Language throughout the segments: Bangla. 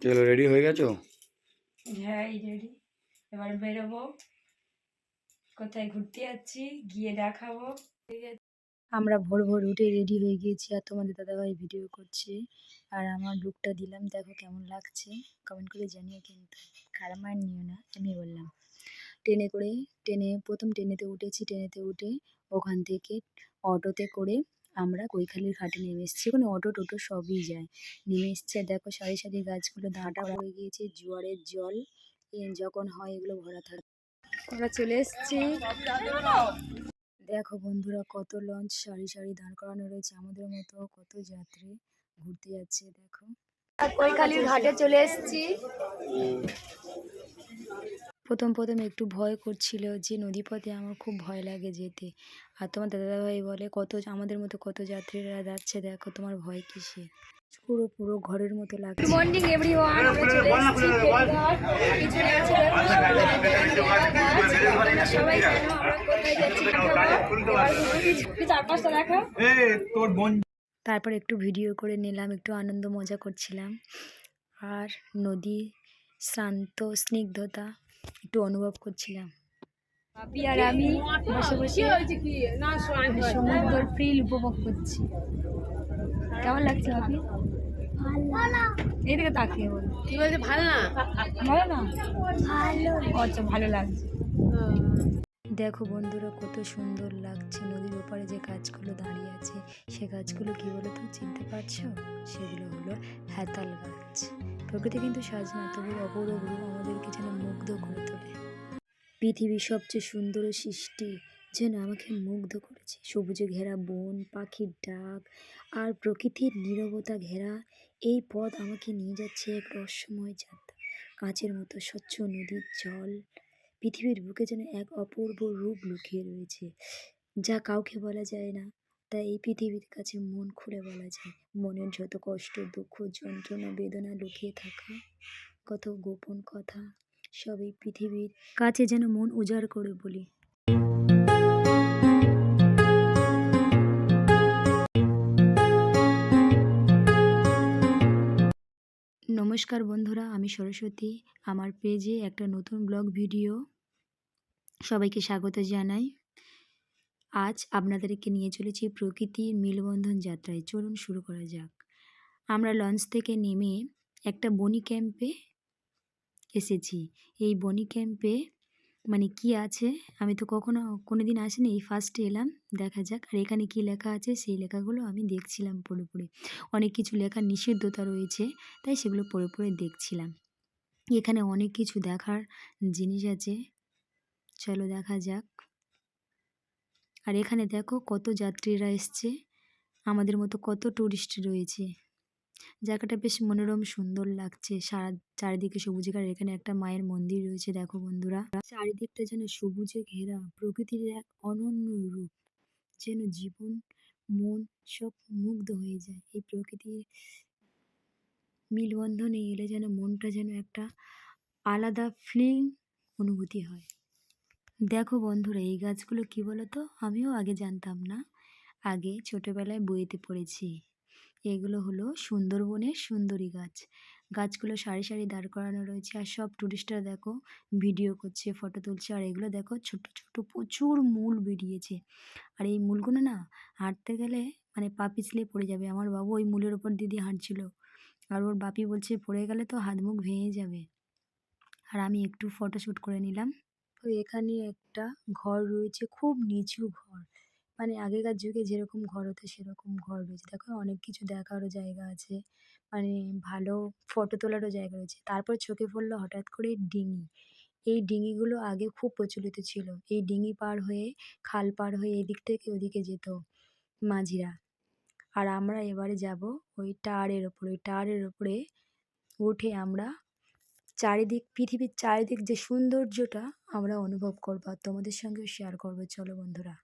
চলো, রেডি হয়ে গেছো? হ্যাঁ, রেডি। এবার বেরোবো, কোথায় ঘুরতে যাচ্ছি গিয়ে দেখাবো। আমরা ভোর ভোর উঠে রেডি হয়ে গিয়েছি, আর তোমাদের দাদাভাই ভিডিও করছে, আর আমার লুকটা দিলাম, দেখো কেমন লাগছে কমেন্ট করে জানিও। কিন্তু খারাপ মান নিও না, আমি বললাম। প্রথম ট্রেনেতে উঠেছি, ট্রেনেতে উঠে ওখান থেকে অটোতে করে আমরা কৈখালির ঘাটে নেমে এসেছি। ওখানে অটো টোটো সবই যায়। নেমে এসছে, দেখো সারি সারি গাছগুলো দাঁড়া হয়ে গিয়েছে, জোয়ারের জল যখন হয় এগুলো ভরা থাকে। আমরা চলে এসেছি, দেখো বন্ধুরা কত লঞ্চ সারি সারি দাঁড় করানো রয়েছে, আমাদের মতো কত যাত্রী ঘুরতে যাচ্ছে। দেখো কৈখালির ঘাটে চলে এসেছি। প্রথম একটু ভয় করছিল যে নদীপথে, আমার খুব ভয় লাগে যেতে। আর তোমার দাদাভাই বলে আমাদের মতো কত যাত্রীরা যাচ্ছে, দেখো তোমার ভয় কিসে। পুরো ঘরের মতো লাগছে। গুড মর্নিং এভরিওয়ান, আমরা চলে এসেছি ফেরিঘাট। পিছনে আছে সবাই জানো আমরা কোথায় যাচ্ছি। চারপাশটা দেখো। তারপর একটু ভিডিও করে নিলাম, একটু আনন্দ মজা করছিলাম, আর নদী শান্ত স্নিগ্ধতা একটু অনুভব করছিলাম। বাপি আর আমি বসে বসে সমুদ্রের ফিল উপভোগ করছি। কেমন লাগছে বাপি? এইদিকে তাকিয়ে বল। কি বলছে? ভালো না? ভালো না? আচ্ছা, ভালো লাগছে। দেখো বন্ধুরা কত সুন্দর লাগছে, নদীর ওপারে যে গাছগুলো দাঁড়িয়ে আছে, সে গাছগুলো কি বলো তো, চিনতে পারছো? সেগুলো হলো হেতাল গাছ। প্রকৃতি কিন্তু সাজ না, তবু অপরূপ রূপ আমাদেরকে যেন মুগ্ধ করে তোলে। পৃথিবীর সবচেয়ে সুন্দর সৃষ্টি যেন আমাকে মুগ্ধ করেছে। সবুজে ঘেরা বন, পাখির ডাক, আর প্রকৃতির নীরবতা ঘেরা এই পথ আমাকে নিয়ে যাচ্ছে এক রহস্যময় যাত্রা। কাঁচের মতো স্বচ্ছ নদীর জল, পৃথিবীর বুকে যেন এক অপূর্ব রূপ লুকিয়ে রয়েছে, যা কাউকে বলা যায় না। তাই এই পৃথিবীর কাছে মন খুলে বলা যায়, মনের যত কষ্ট, দুঃখ, যন্ত্রণা, বেদনা লুকিয়ে থাকা কত গোপন কথা, সব এই পৃথিবীর কাছে যেন মন উজাড় করে বলি। নমস্কার বন্ধুরা, আমি সরস্বতী। আমার পেজে একটা নতুন ব্লগ ভিডিও সবাইকে স্বাগত জানাই। আজ আপনাদেরকে নিয়ে চলেছি প্রকৃতির মেলবন্ধন যাত্রায়। চলুন শুরু করা যাক। আমরা লঞ্চ থেকে নেমে একটা বনি ক্যাম্পে এসেছি। এই বনি ক্যাম্পে মানে কি আছে, আমি তো কোনোদিন আসিনি, এই ফার্স্ট এলাম। দেখা যাক। আর এখানে কি লেখা আছে, সেই লেখাগুলো আমি দেখছিলাম পড়ে পড়ে। অনেক কিছু লেখার নিষিদ্ধতা রয়েছে, তাই সেগুলো পড়ে পড়ে দেখছিলাম। এখানে অনেক কিছু দেখার জিনিস আছে, চলো দেখা যাক। আর এখানে দেখো কত যাত্রীরা এসছে, আমাদের মতো কত টুরিস্ট রয়েছে। জায়গাটা বেশ মনোরম সুন্দর লাগছে, চারিদিকে সবুজে ঘেরা। এখানে একটা মায়ের মন্দির রয়েছে, দেখো বন্ধুরা। চারিদিকটা যেন সবুজে ঘেরা, প্রকৃতির এক অনন্য রূপ, যেন জীবন মন সব মুগ্ধ হয়ে যায়। এই প্রকৃতির মিলবন্ধনে এলে যেন মনটা যেন একটা আলাদা ফিলিং অনুভূতি হয়। দেখো বন্ধুরা, এই গাছগুলো কি বলতো, আমিও আগে জানতাম না। আগে ছোটবেলায় বইতে পড়েছি। এগুলো হলো সুন্দরবনের সুন্দরী গাছ। গাছগুলো সারি সারি দাঁড় করানো রয়েছে, আর সব টুরিস্টরা দেখো ভিডিও করছে, ফটো তুলছে। আর এগুলো দেখো ছোট ছোট প্রচুর মূল বেরিয়েছে, আর এই মূলগুলো না হাঁটতে গেলে মানে পা পিছলে পড়ে যাবে। আমার বাবু ওই মূলের ওপর দিয়ে হাঁটছিল, আর ওর বাপি বলছে পড়ে গেলে তো হাত মুখ ভেঙে যাবে। আর আমি একটু ফটোশ্যুট করে নিলাম। তো এখানে একটা ঘর রয়েছে, খুব নিচু ঘর, মানে আগেকার যুগে যেরকম ঘর হতো সেরকম ঘর রয়েছে। দেখো অনেক কিছু দেখারও জায়গা আছে, মানে ভালো ফটো তোলারও জায়গা রয়েছে। তারপর চোখে পড়লো হঠাৎ করে ডিঙি। এই ডিঙিগুলো আগে খুব প্রচলিত ছিল। এই ডিঙি পার হয়ে, খাল পার হয়ে এদিক থেকে ওদিকে যেত মাঝিরা। আর আমরা এবারে যাব ওই টাওয়ারের ওপরে। ওই টাওয়ারের ওপরে উঠে আমরা পৃথিবীর চারিদিক যে সৌন্দর্যটা আমরা অনুভব করবো, আর তোমাদের সঙ্গেও শেয়ার করবো। চলো বন্ধুরা,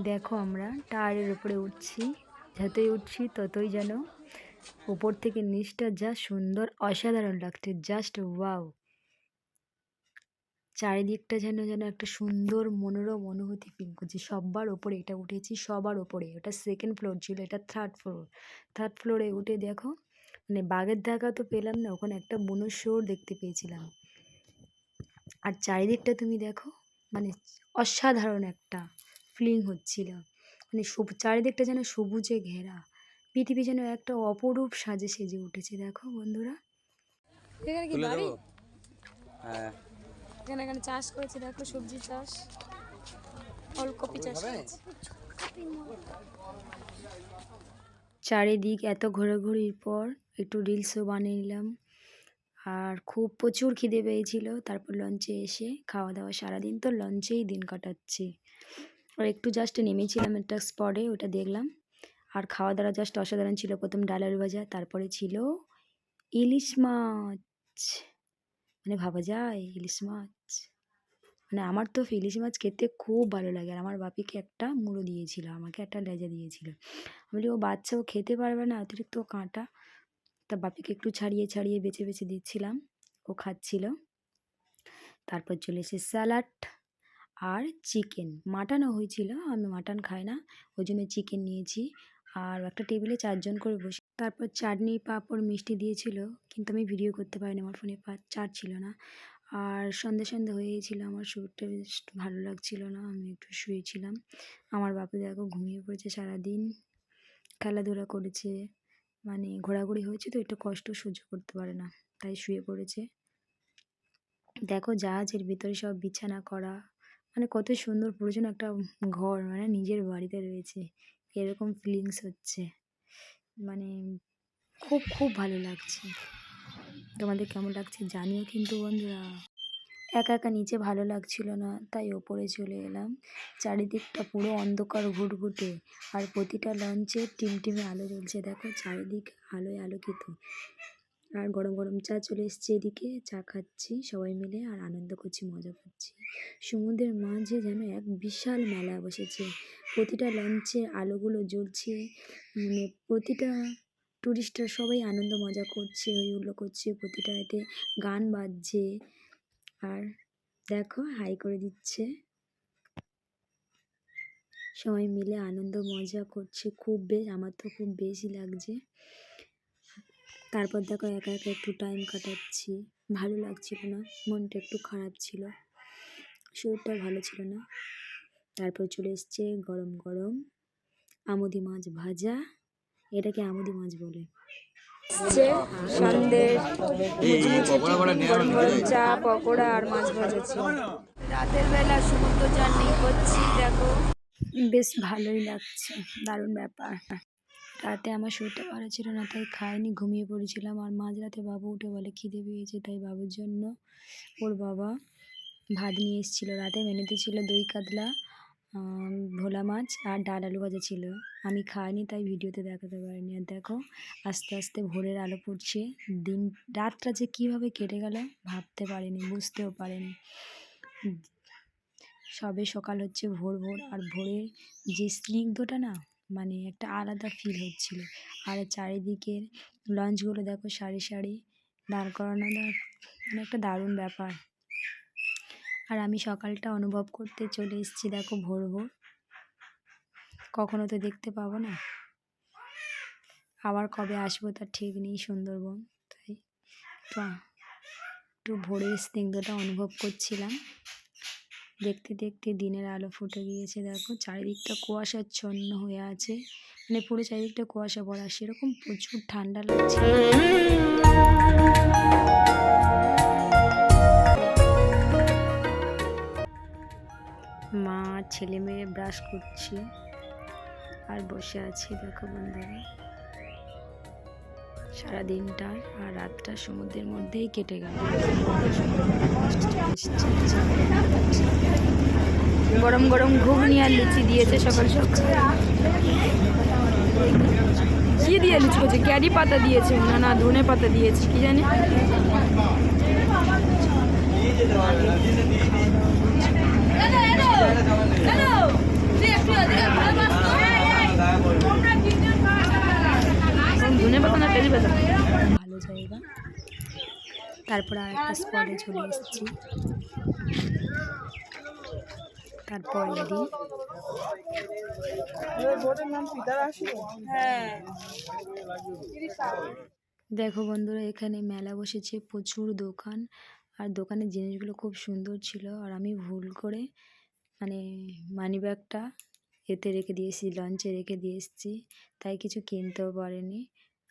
দেখো আমরা টাওয়ারের উপরে উঠছি। যতই উঠছি ততই যেন উপর থেকে নিচটা যা সুন্দর, অসাধারণ লাগছে, জাস্ট ওয়াও। চারিদিকটা যেন যেন একটা সুন্দর মনোরম অনুভূতি ফিল করছি। সবার ওপরে এটা উঠেছি, সবার ওপরে। ওটা সেকেন্ড ফ্লোর ছিল, এটা থার্ড ফ্লোরে উঠে দেখো মানে বাঘের দেখা তো পেলাম না, ওখানে একটা বুনো শুয়োর দেখতে পেয়েছিলাম। আর চারিদিকটা তুমি দেখো, মানে অসাধারণ একটা ফিলিং হচ্ছিল। মানে চারিদিকটা যেন সবুজে ঘেরা, পৃথিবী যেন একটা অপরূপ সাজে সেজে উঠেছে। দেখো বন্ধুরা, এখানে কি বাড়ি? হ্যাঁ, এখানে চাষ করেছে, দেখো সবজি চাষ, ওলকপি চাষ করেছে। চারিদিক এত ঘোরাঘুরির পর একটু রিলসও বানিয়ে নিলাম। আর খুব প্রচুর খিদে পেয়েছিল। তারপর লঞ্চে এসে খাওয়া দাওয়া, সারাদিন তো লঞ্চেই দিন কাটাচ্ছি। আর একটু জাস্ট নেমেছিলাম একটা স্পটে, ওটা দেখলাম। আর খাওয়া দাওয়া জাস্ট অসাধারণ ছিল। প্রথম ডাল আলু ভাজা, তারপরে ছিল ইলিশ মাছ। মানে ভাবা যায় ইলিশ মাছ, মানে আমার তো ইলিশ মাছ খেতে খুব ভালো লাগে। আর আমার বাপিকে একটা মুড়ো দিয়েছিল, আমাকে একটা লেজা দিয়েছিল। আমি বলি ও বাচ্চা, ও খেতে পারবে না, অতিরিক্ত কাঁটা। তা বাপিকে একটু ছাড়িয়ে ছাড়িয়ে বেছে বেছে দিচ্ছিলাম, ও খাচ্ছিল। তারপর চলে এসে স্যালাড আর চিকেন। মাটনও হয়েছিল, আমি মাটন খাই না, ওই জন্য চিকেন নিয়েছি। আর একটা টেবিলে 4 জন করে বসে। তারপর চাটনি পাঁপড় মিষ্টি দিয়েছিল, কিন্তু আমি ভিডিও করতে পারিনি, আমার ফোনে চার্জ ছিল না। আর সন্ধে সন্ধে হয়ে গিয়েছিল, আমার শরীরটা বেশ ভালো লাগছিল না, আমি একটু শুয়েছিলাম। আমার বাপু দেখো ঘুমিয়ে পড়েছে, সারাদিন খেলাধুলা করেছে, মানে ঘোরাঘুরি হয়েছে তো একটু কষ্ট সহ্য করতে পারে না, তাই শুয়ে পড়েছে। দেখো জাহাজের ভিতরে সব বিছানা করা, মানে কত সুন্দর, পুরো যেন একটা ঘর, মানে নিজের বাড়িতে রয়েছে এরকম ফিলিংস হচ্ছে। মানে খুব খুব ভালো লাগছে। তোমাদের কেমন লাগছে জানিও কিন্তু বন্ধুরা। একা একা নিচে ভালো লাগছিল না, তাই ওপরে চলে এলাম। চারিদিকটা পুরো অন্ধকার ঘুটঘুটে, আর প্রতিটা লঞ্চে টিমটিমে আলো জ্বলছে। দেখো চারিদিক আলোয় আলোকিত। আর গরম গরম চা চলে এসছে এদিকে, চা খাচ্ছি সবাই মিলে আর আনন্দ করছি, মজা করছি। সমুদ্রের মাঝে যেন এক বিশাল মেলা বসেছে, প্রতিটা লঞ্চে আলোগুলো জ্বলছে, মানে প্রতিটা টুরিস্টরা সবাই আনন্দ মজা করছে, হই হুল্লো করছে, প্রতিটা এতে গান বাজছে। আর দেখো হাই করে দিচ্ছে, সবাই মিলে আনন্দ মজা করছে, খুব বেশ, আমার তো খুব বেশি লাগছে। তারপর দেখো একা একা একটু টাইম কাটাচ্ছি, ভালো লাগছিল না, মনটা একটু খারাপ ছিল, শরীরটা ভালো ছিল না। তারপর চলে এসছে গরম গরম আমুদি মাছ ভাজা, এটাকে আমুদি মাছ বলে। সন্ধ্যের মুচমুচে টিফিন, গরম গরম চা, পকোড়া আর মাছ ভাজা ছিল। রাতের বেলা সমুদ্র জার্নি করছি, দেখো বেশ ভালোই লাগছে, দারুণ ব্যাপার। রাতে আমার শরীরটা ভালো ছিল না, তাই খাইনি, ঘুমিয়ে পড়েছিলাম। আর মাঝরাতে বাবু উঠে বলে খিদে পেয়েছে, তাই বাবুর জন্য ওর বাবা ভাত নিয়ে এসেছিলো। রাতে মেনুতে ছিল দই কাতলা, ভোলা মাছ আর ডাল আলু ভাজা ছিল। আমি খাইনি, তাই ভিডিওতে দেখাতে পারিনি। আর দেখো আস্তে আস্তে ভোরের আলো পড়ছে, রাতটা যে কীভাবে কেটে গেল ভাবতে পারিনি, বুঝতেও পারিনি। সবে সকাল হচ্ছে, ভোর ভোর, আর ভোরের যে স্নিগ্ধটা না, মানে একটা আলাদা ফিল হচ্ছিল। আর চারিদিকের লঞ্চগুলো দেখো সারি সারি দাঁড় করানো, মানে একটা দারুণ ব্যাপার। আর আমি সকালটা অনুভব করতে চলে এসেছি, দেখো ভোর ভোর, কখনো তো দেখতে পাবো না, আবার কবে আসবো তার ঠিক নেই সুন্দরবন, তাই একটু ভোরের স্নিগ্ধতা অনুভব করছিলাম। দেখতে দেখতে দিনের আলো ফুটে গিয়েছে, দেখো চারিদিকটা কুয়াশাচ্ছন্ন হয়ে আছে, মানে পুরো চারিদিকটা কুয়াশা ভরা, সেরকম প্রচুর ঠান্ডা লাগছে। মা ছেলে মেয়ে ব্রাশ করছি আর বসে আছি, দেখো বন্ধুরা। সারাদিনটা আর রাতটা সমুদ্রের মধ্যেই কেটে গেল। গরম গরম ঘুগনি আর লুচি দিয়েছে সকাল সকাল। কি দিয়ে লুচি করছে? ক্যারি পাতা দিয়েছে না, না ধনে পাতা দিয়েছে, কি জানি। ধনে পাতা না ক্যারি পাতা, ভালো জায়গা। তারপর আর একটা স্পটে চলে এসেছি। তারপর দিন দেখো বন্ধুরা, এখানে মেলা বসেছে, প্রচুর দোকান। আর দোকানের জিনিসগুলো খুব সুন্দর ছিল। আর আমি ভুল করে মানে মানিব্যাগটা এতে রেখে দিয়েছি, লঞ্চে রেখে দিয়ে এসেছি, তাই কিছু কিনতেও পারিনি।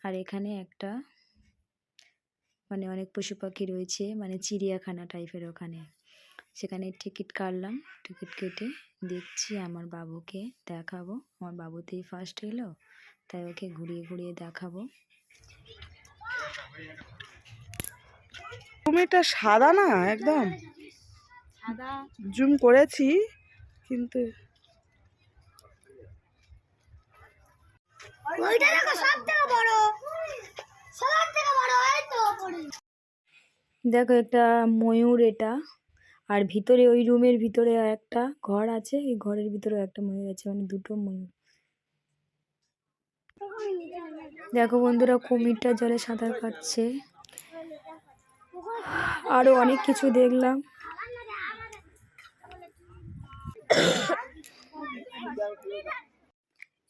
আর এখানে একটা অনেক পশু পাখি রয়েছে, চিড়িয়াখানা টাইপের। ওখানে সেখানে টিকিট কাটলাম, টিকিট কেটে দেখছি আমার বাবুকে দেখাবো। আমার বাবুতেই ফার্স্ট এলো, তাই ওকে ঘুরিয়ে ঘুরিয়ে দেখাবো। কুমিরটা সাদা না, একদম সাদা। জুম করেছি কিন্তু দেখো একটা ময়ূর এটা। আর ভিতরে ওই রুমের ভিতরে একটা ঘর আছে, এই ঘরের ভিতরে একটা ময়ূর আছে, দুটো ময়ূর। দেখো বন্ধুরা, কুমিরটা জলে সাঁতার কাটছে। আরো অনেক কিছু দেখলাম।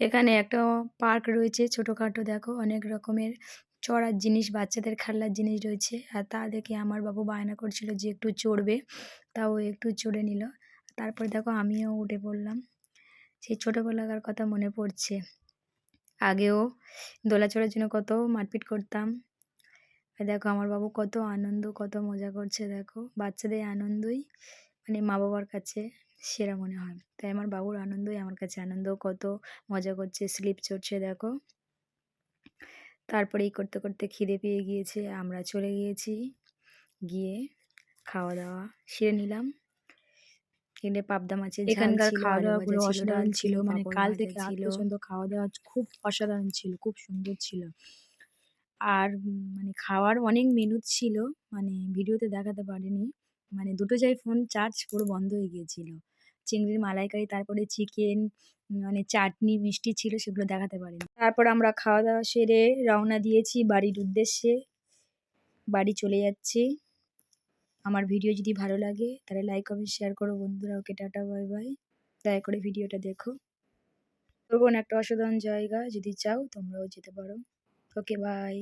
এখানে একটা পার্ক রয়েছে ছোটখাটো। দেখো অনেক রকমের চড়ার জিনিস, বাচ্চাদের খেলনার জিনিস রয়েছে। আর তা দেখে আমার বাবু বায়না করছিল যে একটু চড়বে, তাও একটু চড়ে নিল। তারপর দেখো আমিও উঠে পড়লাম। সেই ছোটোবেলাকার কথা মনে পড়ছে। আগেও দোলা চড়ার জন্য কত মারপিট করতাম। আর দেখো আমার বাবু কত আনন্দ, কত মজা করছে। দেখো বাচ্চাদের আনন্দই মা বাবার কাছে সেরা মনে হয়। তাই আমার বাবুর আনন্দই আমার কাছে আনন্দ। কত মজা করছে, স্লিপ চড়ছে দেখো। তারপরে এই করতে করতে খিদে পেয়ে গিয়েছে, আমরা চলে গিয়েছি। গিয়ে খাওয়া দাওয়া সেরে নিলাম। এখানে পাবদা মাছের ঝাল এখানকার ছিল, খাওয়া আলু ভাজা দাওয়াগুলো ছিল, ডাল অসাধারণ ছিল, ছিল। পাঁপড় কাল ভাজা থেকে আজ ছিল। পর্যন্ত খাওয়া দাওয়া খুব অসাধারণ ছিল, খুব সুন্দর ছিল। আর খাওয়ার অনেক মেনু ছিল, ভিডিওতে দেখাতে পারিনি। দুটো জায়গায় ফোন চার্জ পুরো বন্ধ হয়ে গিয়েছিল। চিংড়ির মালাইকারি, তারপরে চিকেন, চাটনি, মিষ্টি ছিল, সেগুলো দেখাতে পারিনি। তারপর আমরা খাওয়া দাওয়া সেরে রওনা দিয়েছি বাড়ির উদ্দেশ্যে। বাড়ি চলে যাচ্ছি। আমার ভিডিও যদি ভালো লাগে তাহলে লাইক কমেন্ট শেয়ার করো বন্ধুরা। ওকে টাটা, বাই বাই। দয়া করে ভিডিওটা দেখো। সুন্দরবন একটা অসাধারণ জায়গা, যদি চাও তোমরাও যেতে পারো। Okay bye.